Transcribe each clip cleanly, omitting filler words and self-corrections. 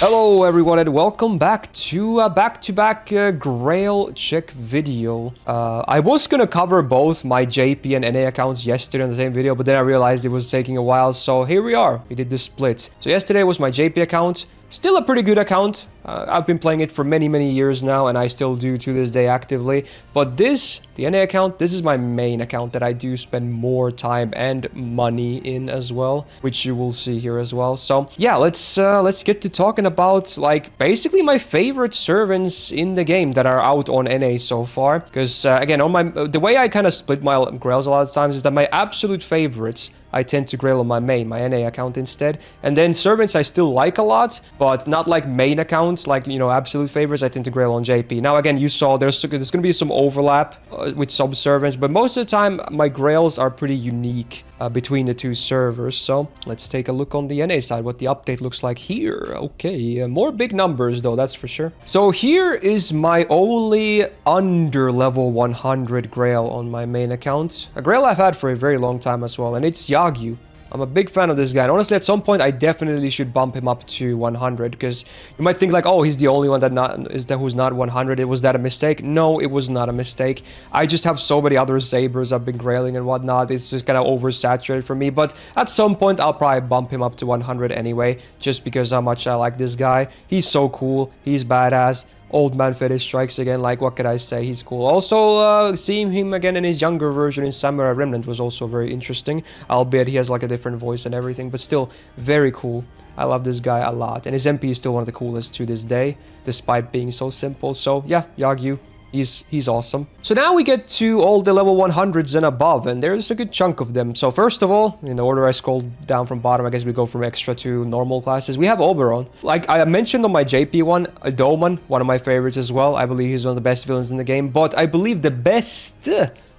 Hello everyone and welcome back to a back-to-back Grail check video. I was gonna cover both my JP and NA accounts yesterday in the same video, but then I realized it was taking a while, so here we are. We did the split. So yesterday was my JP account. Still a pretty good account. I've been playing it for many years now, and I still do to this day actively. But this, the NA account, this is my main account that I do spend more time and money in as well, which you will see here as well. So yeah, let's get to talking about like basically my favorite servants in the game that are out on NA so far. Because again, on the way I kind of split my grails a lot of times is that my absolute favorites I tend to grail on my NA account instead. And then servants I still like a lot, but not like main accounts, like, you know, absolute favorites I tend to grail on JP. Now, again, you saw there's going to be some overlap with some servants, but most of the time my grails are pretty unique between the two servers. So let's take a look on the NA side, what the update looks like here. Okay, more big numbers though, that's for sure. So here is my only under level 100 grail on my main account. A grail I've had for a very long time as well, and it's Yagyu. I'm a big fan of this guy, and honestly, at some point, I definitely should bump him up to 100, because you might think like, oh, he's the only one who's not 100. Was that a mistake? No, it was not a mistake. I just have so many other sabers I've been grailing and whatnot. It's just kind of oversaturated for me, but at some point, I'll probably bump him up to 100 anyway, just because how much I like this guy. He's so cool. He's badass. Old man fetish strikes again, like what could I say, he's cool. Also, seeing him again in his younger version in Samurai Remnant was also very interesting, albeit he has like a different voice and everything, but still very cool. I love this guy a lot, and his MP is still one of the coolest to this day, despite being so simple. So yeah, Yagyu. He's awesome. So now we get to all the level 100s and above, and there's a good chunk of them. So first of all, in the order I scrolled down from bottom, I guess we go from extra to normal classes. We have Oberon. Like I mentioned on my JP one, Doman, one of my favorites as well. I believe he's one of the best villains in the game, but I believe the best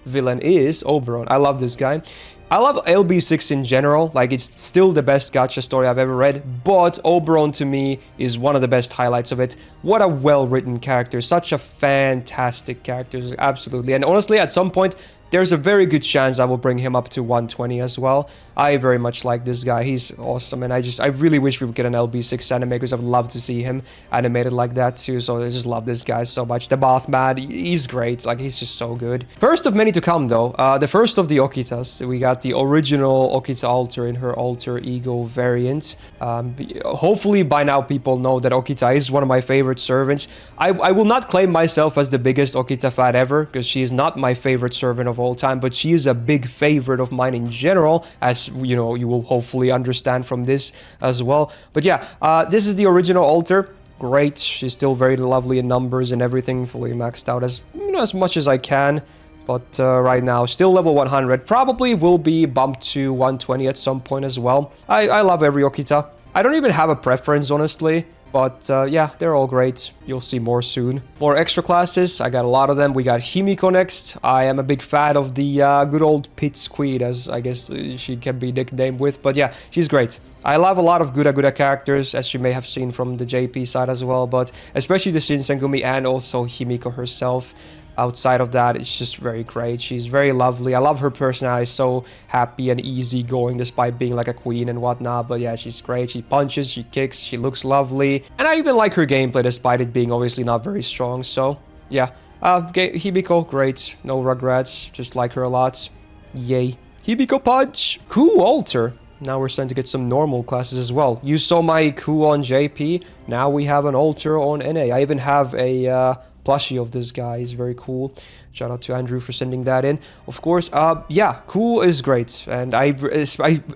villain is Oberon. I love this guy. I love LB6 in general, like it's still the best gacha story I've ever read, but Oberon to me is one of the best highlights of it. What a well-written character, such a fantastic character, absolutely. And honestly, at some point, there's a very good chance I will bring him up to 120 as well. I very much like this guy. He's awesome, and I really wish we would get an LB6 anime, because I would love to see him animated like that too. So I just love this guy so much. The Bathman, he's great. Like, he's just so good. First of many to come though, the first of the Okitas. We got the original Okita alter in her alter ego variant. Hopefully by now people know that Okita is one of my favorite servants. I will not claim myself as the biggest Okita fan ever, because she is not my favorite servant of all time, but she is a big favorite of mine in general, as you know, you will hopefully understand from this as well. But yeah, this is the original altar. Great. She's still very lovely in numbers and everything, fully maxed out as, you know, as much as I can. But right now, still level 100. Probably will be bumped to 120 at some point as well. I love every Okita. I don't even have a preference, honestly. But yeah, they're all great. You'll see more soon. More extra classes. I got a lot of them. We got Himiko next. I am a big fan of the good old Pit's Queen, as I guess she can be nicknamed with. But yeah, she's great. I love a lot of Guda characters, as you may have seen from the JP side as well. But especially the Shinsengumi and also Himiko herself. Outside of that, it's just very great. She's very lovely. I love her personality. So happy and easygoing despite being like a queen and whatnot. But yeah, she's great. She punches, she kicks, she looks lovely. And I even like her gameplay despite it being obviously not very strong. So yeah, Hibiko, great. No regrets. Just like her a lot. Yay. Hibiko punch. Cool altar. Now we're starting to get some normal classes as well. You saw my Ku on JP. Now we have an altar on NA. I even have a plushie of this guy. Is very cool. Shout out to Andrew for sending that in. Of course, yeah, cool is great, and I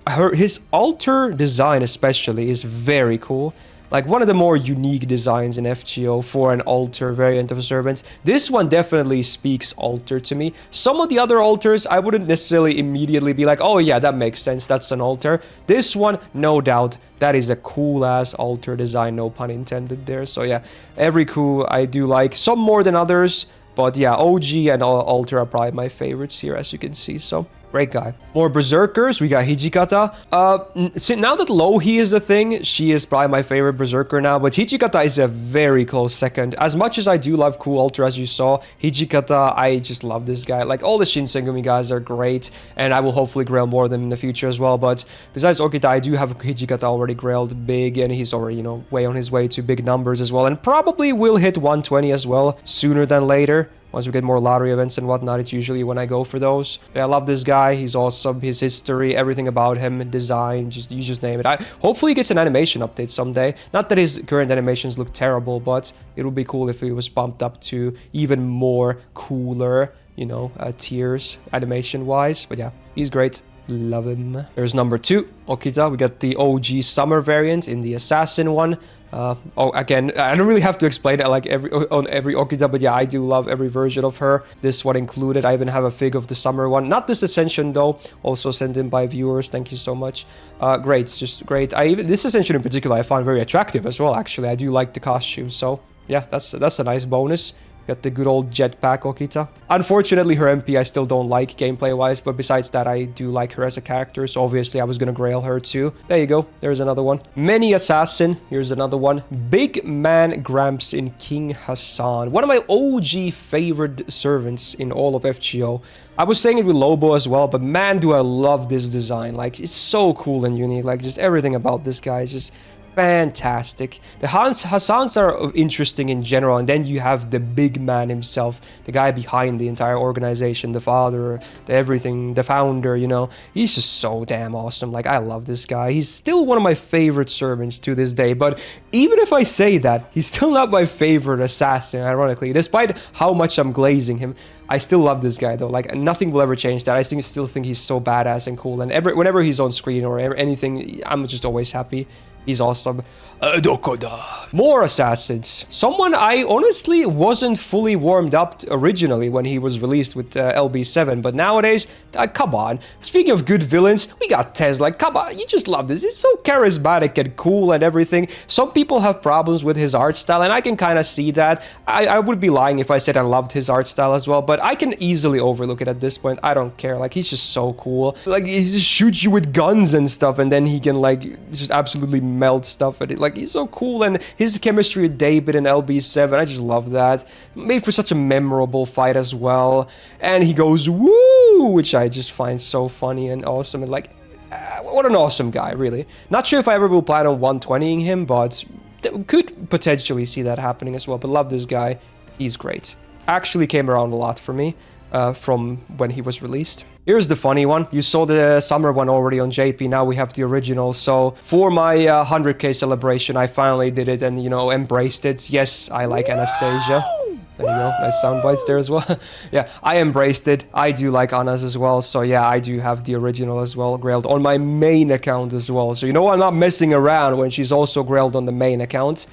heard his altar design especially is very cool. Like one of the more unique designs in FGO for an altar variant of a servant. This one definitely speaks altar to me. Some of the other altars, I wouldn't necessarily immediately be like, oh yeah, that makes sense, that's an altar. This one, no doubt, that is a cool-ass altar design, no pun intended there. So yeah, every coup I do like, some more than others. But yeah, OG and altar are probably my favorites here, as you can see. So Great guy. More Berserkers. We got Hijikata. Now that Lohi is a thing, she is probably my favorite Berserker now. But Hijikata is a very close second. As much as I do love Cool Ultra, as you saw, Hijikata, I just love this guy. Like, all the Shinsengumi guys are great. And I will hopefully grail more of them in the future as well. But besides Okita, I do have Hijikata already grailed big. And he's already, you know, way on his way to big numbers as well. And probably will hit 120 as well, sooner than later. Once we get more lottery events and whatnot, it's usually when I go for those. Yeah, I love this guy. He's awesome. His history, everything about him, design, you just name it. Hopefully he gets an animation update someday. Not that his current animations look terrible, but it would be cool if he was bumped up to even more cooler, you know, tiers animation-wise. But yeah, he's great. Love him. There's number 2, Okita. We got the OG summer variant in the assassin one. Again, I don't really have to explain it like on every Okita, but yeah, I do love every version of her. This one included. I even have a fig of the summer one. Not this Ascension though. Also sent in by viewers. Thank you so much. Great. It's just great. This Ascension in particular I found very attractive as well. Actually, I do like the costume. So yeah, that's a nice bonus. Got the good old jetpack Okita. Unfortunately, her MP I still don't like gameplay-wise, but besides that, I do like her as a character, so obviously I was gonna grail her too. There you go. There's another one. Many Assassin. Here's another one. Big Man Gramps in King Hassan. One of my OG favorite servants in all of FGO. I was saying it with Lobo as well, but man, do I love this design. Like, it's so cool and unique. Like, just everything about this guy is just fantastic. The Hassans are interesting in general, and then you have the big man himself, the guy behind the entire organization, the father, the everything, the founder, you know. He's just so damn awesome. Like, I love this guy. He's still one of my favorite servants to this day, but even if I say that, he's still not my favorite assassin, ironically. Despite how much I'm glazing him, I still love this guy though. Like, nothing will ever change that. I still think he's so badass and cool, and whenever he's on screen or anything, I'm just always happy. He's awesome. Dokoda. More assassins. Someone I honestly wasn't fully warmed up to originally when he was released with LB7, but nowadays, come on. Speaking of good villains, we got Tez. Like, come on, you just love this. He's so charismatic and cool and everything. Some people have problems with his art style, and I can kind of see that. I would be lying if I said I loved his art style as well, but I can easily overlook it at this point. I don't care. Like, he's just so cool. Like, he just shoots you with guns and stuff, and then he can, like, just absolutely melt stuff at it. Like, he's so cool, and his chemistry with David and LB7, I just love that. Made for such a memorable fight as well. And he goes, woo, which I just find so funny and awesome. And like, what an awesome guy, really. Not sure if I ever will plan on 120ing him, but could potentially see that happening as well. But love this guy. He's great. Actually came around a lot for me from when he was released. Here's the funny one. You saw the summer one already on JP. Now we have the original. So for my 100k celebration, I finally did it and, you know, embraced it. Yes, I like Anastasia. There you go. Nice sound bites there as well. Yeah, I embraced it. I do like Anas as well. So yeah, I do have the original as well, grailed on my main account as well. So you know, I'm not messing around when she's also grailed on the main account.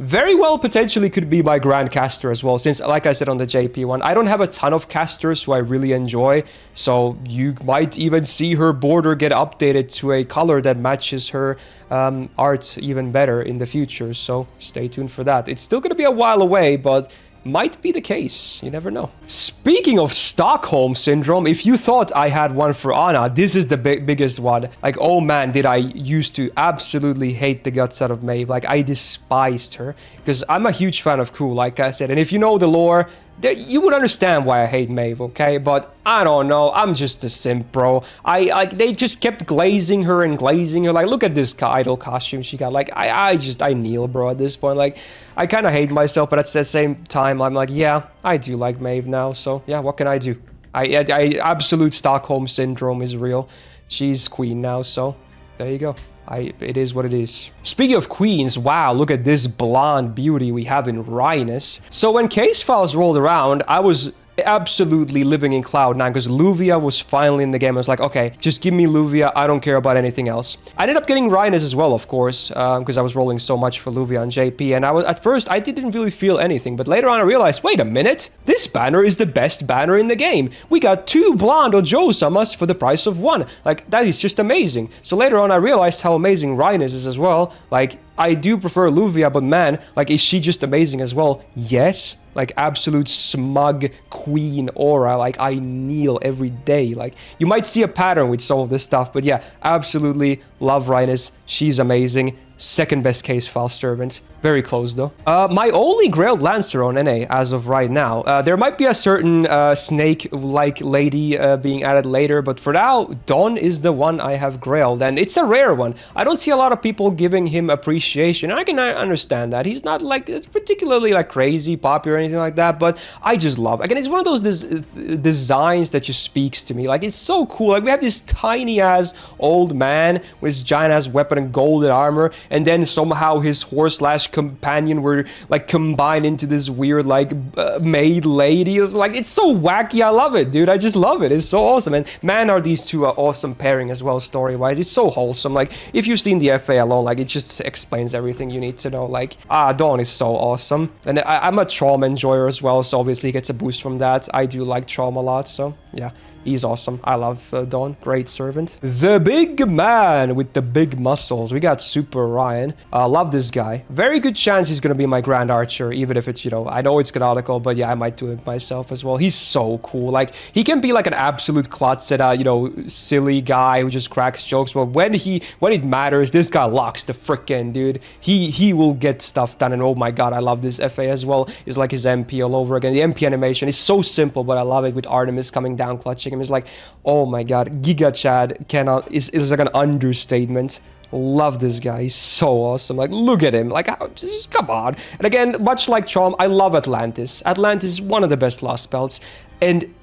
Very well potentially could be my Grand Caster as well, since like I said on the JP one, I don't have a ton of casters who I really enjoy, so you might even see her border get updated to a color that matches her art even better in the future, so stay tuned for that. It's still gonna be a while away, but might be the case. You never know. Speaking of Stockholm Syndrome, if you thought I had one for Anna, this is the biggest one. Like, oh man, did I used to absolutely hate the guts out of Maeve. Like, I despised her. Because I'm a huge fan of Cool, like I said. And if you know the lore, you would understand why I hate Maeve, okay? But I don't know. I'm just a simp, bro. They just kept glazing her and glazing her. Like, look at this idol costume she got. Like, I kneel, bro, at this point. Like, I kind of hate myself, but at the same time, I'm like, yeah, I do like Maeve now. So, yeah, what can I do? Absolute Stockholm Syndrome is real. She's queen now, so there you go. It is what it is. Speaking of queens, wow, look at this blonde beauty we have in Rhinus. So when Case Files rolled around, I was absolutely living in cloud nine because Luvia was finally in the game. I was like, okay, just give me Luvia. I don't care about anything else. I ended up getting Rhinus as well, of course, because I was rolling so much for Luvia and JP. And at first, I didn't really feel anything. But later on, I realized, wait a minute. This banner is the best banner in the game. We got 2 blonde Ojo-samas for the price of 1. Like, that is just amazing. So later on, I realized how amazing Rhinus is as well. Like, I do prefer Luvia, but man, like, is she just amazing as well? Yes. Like, absolute smug queen aura. Like, I kneel every day. Like, you might see a pattern with some of this stuff, but yeah, absolutely love Rhinus. She's amazing. Second best case file servant. Very close though. My only Grailed Lancer on NA as of right now. There might be a certain snake-like lady being added later, but for now, Dawn is the one I have Grailed, and it's a rare one. I don't see a lot of people giving him appreciation, and I can understand that. He's not like it's particularly like crazy popular or anything like that, but I just love it. Again, it's one of those designs that just speaks to me. Like, it's so cool. Like, we have this tiny-ass old man with his giant-ass weapon and golden armor, and then somehow his horse / companion were like combined into this weird like maid lady. It's like, it's so wacky. I love it, dude. I just love it. It's so awesome. And man, are these two awesome pairing as well, story wise. It's so wholesome. Like, if you've seen the FA alone, like, it just explains everything you need to know. Like, Dawn is so awesome, and I'm a Trauma enjoyer as well, so obviously he gets a boost from that. I do like Trauma a lot, so yeah. He's awesome. I love Dawn. Great servant. The big man with the big muscles. We got Super Orion. Love this guy. Very good chance he's going to be my Grand Archer, even if it's, you know, I know it's canonical, but yeah, I might do it myself as well. He's so cool. Like, he can be like an absolute klutz and you know, silly guy who just cracks jokes, but when it matters, this guy locks the frickin' dude. He will get stuff done, and oh my god, I love this FA as well. It's like his MP all over again. The MP animation is so simple, but I love it with Artemis coming down, clutching him. Is like, oh my god, Giga Chad is like an understatement. Love this guy. He's so awesome. Like, look at him. Like, just, come on. And again, much like Chom, I love Atlantis. Atlantis is one of the best Lost belts. And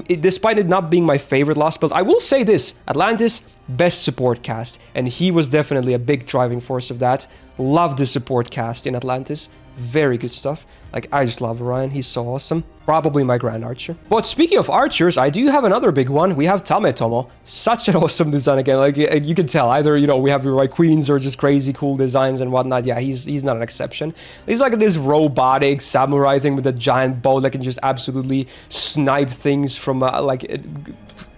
despite it not being my favorite Lost belt, I will say this: Atlantis, best support cast. And he was definitely a big driving force of that. Love the support cast in Atlantis. Very good stuff. Like, I just love Orion. He's so awesome. Probably my Grand Archer. But speaking of archers, I do have another big one. We have Tametomo. Such an awesome design again. Like, you can tell either, you know, we have like queens or just crazy cool designs and whatnot. Yeah, he's not an exception. He's like this robotic samurai thing with a giant bow that can just absolutely snipe things from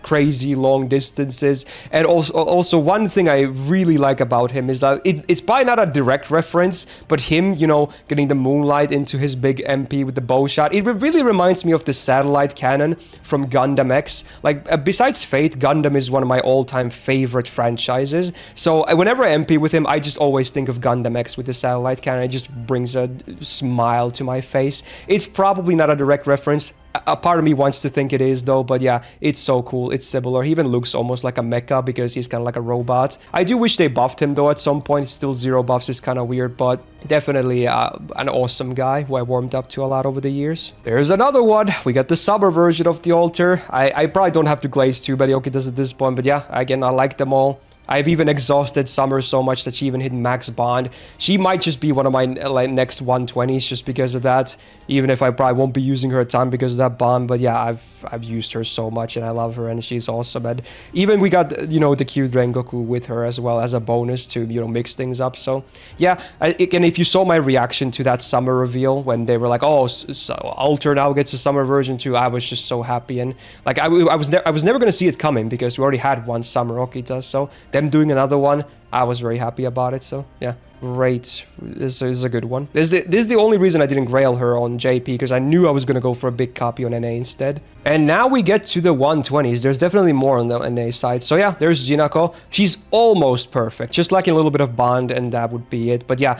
crazy long distances. And also one thing I really like about him is that it's probably not a direct reference, but him, you know, getting the moonlight into his big MP with the bow shot, it really reminds me of the satellite cannon from Gundam X. Like, besides Fate, Gundam is one of my all-time favorite franchises, so whenever I MP with him, I just always think of Gundam X with the satellite cannon. It just brings a smile to my face. It's probably not a direct reference. A part of me wants to think it is though, but yeah, it's so cool. It's similar. He even looks almost like a mecha because he's kind of like a robot. I do wish they buffed him though at some point. Still zero buffs is kind of weird, but definitely an awesome guy who I warmed up to a lot over the years. There's another one. We got the summer version of the altar. I probably don't have to glaze too many Okitas at this point, but yeah, again, I like them all. I've even exhausted Summer so much that she even hit max bond. She might just be one of my next 120s just because of that. Even if I probably won't be using her a ton because of that bond. But yeah, I've used her so much and I love her and she's awesome. And even we got, you know, the cute Rengoku with her as well as a bonus to, you know, mix things up. So yeah, again, if you saw my reaction to that Summer reveal when they were like, oh, so Alter now gets a Summer version too, I was just so happy. And like, I was never going to see it coming because we already had one Summer Okita. So them doing another one, I was very happy about it. So yeah, great. This is a good one. This is the only reason I didn't grail her on JP, because I knew I was going to go for a big copy on NA instead. And now we get to the 120s. There's definitely more on the NA side. So yeah, there's Jinako. She's almost perfect, just like a little bit of bond, and that would be it. But yeah,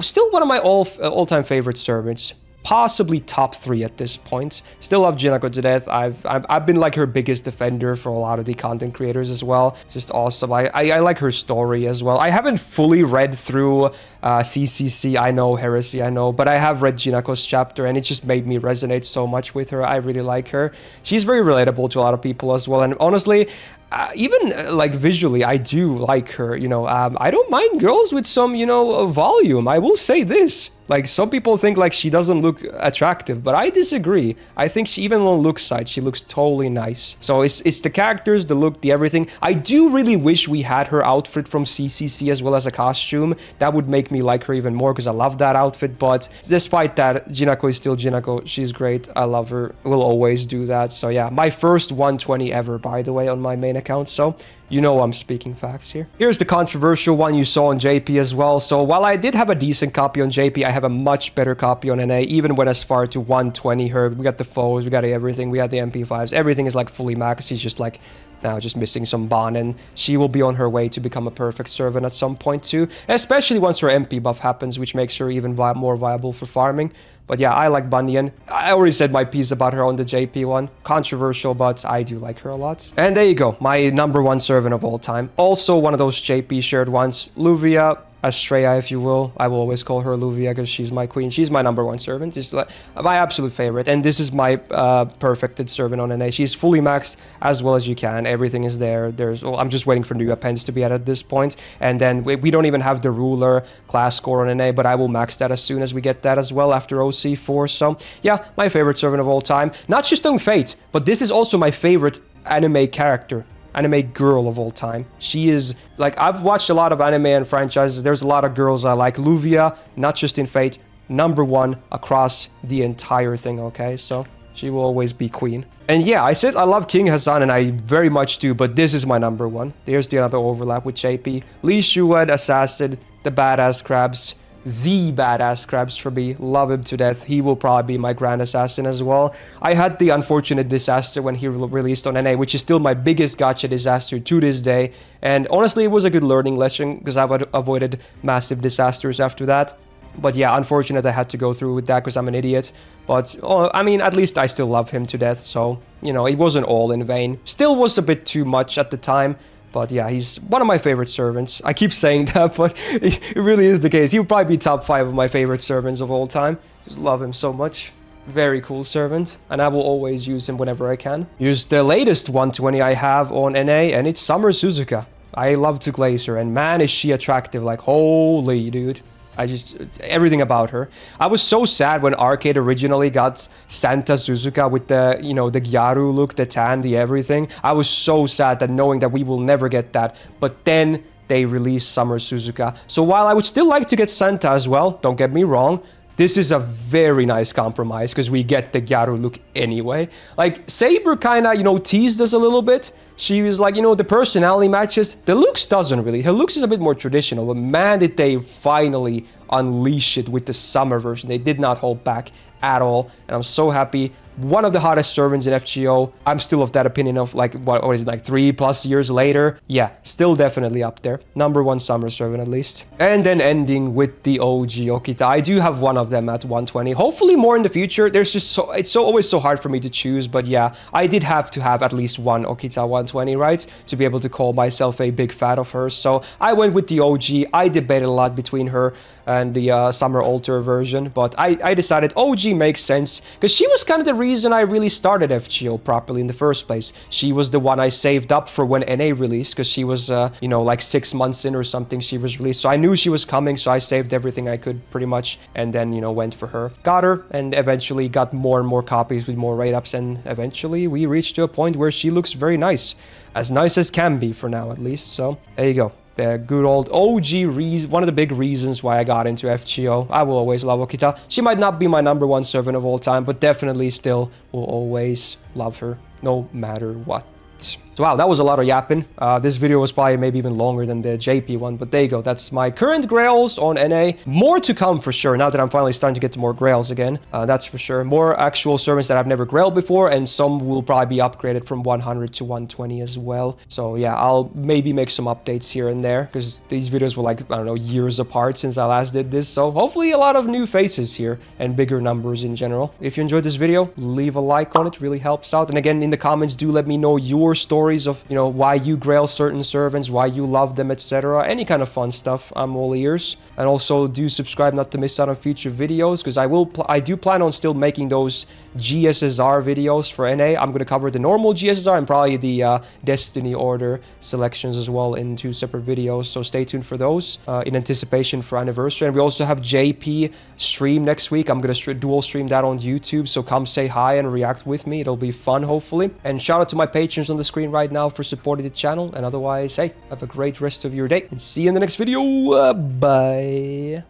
still one of my all-time favorite servants. Possibly top 3 at this point. Still love Jinako to death. I've been like her biggest defender for a lot of the content creators as well. Just awesome. I like her story as well. I haven't fully read through CCC, I know, Heresy, I know, but I have read Jinako's chapter and it just made me resonate so much with her. I really like her. She's very relatable to a lot of people as well, and honestly, even like visually, I do like her, you know. I don't mind girls with some, you know, volume. I will say this. Like, some people think like she doesn't look attractive, but I disagree. I think she, even on look side, she looks totally nice. So it's the characters, the look, the everything. I do really wish we had her outfit from CCC as well as a costume. That would make me like her even more because I love that outfit. But despite that, Jinako is still Jinako. She's great. I love her. Will always do that. So yeah, my first 120 ever, by the way, on my main account. So You know I'm speaking facts here. Here's the controversial one you saw on JP as well. So while I did have a decent copy on JP, I have a much better copy on NA, even went as far to 120 her. We got the foes, we got everything, we got the MP5s. Everything is like fully maxed. She's just like now just missing some bond, and she will be on her way to become a perfect servant at some point too, especially once her MP buff happens, which makes her even more viable for farming. But yeah, I like Bunyan. I already said my piece about her on the JP one. Controversial, but I do like her a lot. And there you go, my #1 servant of all time. Also one of those JP shared ones, Luvia. Estrella, if you will. I will always call her Luvia because she's my queen. She's my #1 servant. Just like my absolute favorite. And this is my perfected servant on NA. She's fully maxed as well as you can. Everything is there. I'm just waiting for new appends to be added at this point. And then we don't even have the ruler class score on NA, but I will max that as soon as we get that as well after OC4. So yeah, my favorite servant of all time. Not just on Fate, but this is also my favorite anime character. Anime girl of all time. She is, like, I've watched a lot of anime and franchises. There's a lot of girls I like. Luvia, not just in Fate, #1 across the entire thing, okay? So she will always be queen. And yeah, I said I love King Hassan, and I very much do, but this is my #1. There's the other overlap with JP. Lee Shued, Assassin, the badass crabs. The badass crabs for me. Love him to death. He will probably be my grand assassin as well. I had the unfortunate disaster when he released on NA, which is still my biggest gacha disaster to this day. And honestly, it was a good learning lesson because I've avoided massive disasters after that. But yeah, unfortunate I had to go through with that because I'm an idiot. But, I mean, at least I still love him to death. So, you know, it wasn't all in vain. Still was a bit too much at the time. But yeah, he's one of my favorite servants. I keep saying that, but it really is the case. He would probably be top 5 of my favorite servants of all time. Just love him so much. Very cool servant, and I will always use him whenever I can. Here's the latest 120 I have on NA, and it's Summer Suzuka. I love to glaze her, and man, is she attractive. Like, holy dude. Everything about her. I was so sad when Arcade originally got Santa Suzuka with the, you know, the Gyaru look, the tan, the everything. I was so sad that knowing that we will never get that. But then they released Summer Suzuka. So while I would still like to get Santa as well, don't get me wrong, this is a very nice compromise because we get the Gyaru look anyway. Like, Saber kind of, you know, teased us a little bit. She was like, you know, the personality matches. The looks doesn't really. Her looks is a bit more traditional, but man, did they finally unleash it with the summer version. They did not hold back at all, and I'm so happy. One of the hottest servants in FGO. I'm still of that opinion of, like, what is it, like 3+ years later? Yeah, still definitely up there. #1 summer servant at least. And then ending with the OG Okita. I do have one of them at 120. Hopefully more in the future. It's always so hard for me to choose, but yeah, I did have to have at least one Okita 120, right? To be able to call myself a big fan of hers. So I went with the OG. I debated a lot between her and the Summer Alter version, but I decided OG makes sense because she was kind of the reason I really started FGO properly in the first place. She was the one I saved up for when NA released because she was, you know, like 6 months in or something she was released. So I knew she was coming, so I saved everything I could pretty much and then, you know, went for her. Got her and eventually got more and more copies with more rate-ups, and eventually we reached to a point where she looks very nice. As nice as can be for now at least. So there you go. The good old OG one of the big reasons why I got into FGO. I will always love Okita. She might not be my #1 servant of all time, but definitely still will always love her, no matter what. So wow, that was a lot of yapping. This video was probably maybe even longer than the JP one, but there you go. That's my current grails on NA. More to come for sure, now that I'm finally starting to get to more grails again. That's for sure. More actual servants that I've never grailed before, and some will probably be upgraded from 100 to 120 as well. So yeah, I'll maybe make some updates here and there, because these videos were like, I don't know, years apart since I last did this. So hopefully a lot of new faces here, and bigger numbers in general. If you enjoyed this video, leave a like on it, really helps out. And again, in the comments, do let me know your stories of, you know, why you grail certain servants, why you love them, etc. Any kind of fun stuff, I'm all ears. And also do subscribe not to miss out on future videos, because I do plan on still making those GSSR videos for NA. I'm going to cover the normal GSSR and probably the Destiny Order selections as well in 2 separate videos, so stay tuned for those in anticipation for anniversary. And we also have JP stream next week. I'm going to dual stream that on YouTube, so come say hi and react with me. It'll be fun, hopefully. And shout out to my patrons on the screen right now for supporting the channel. And otherwise, hey, have a great rest of your day and see you in the next video. Bye.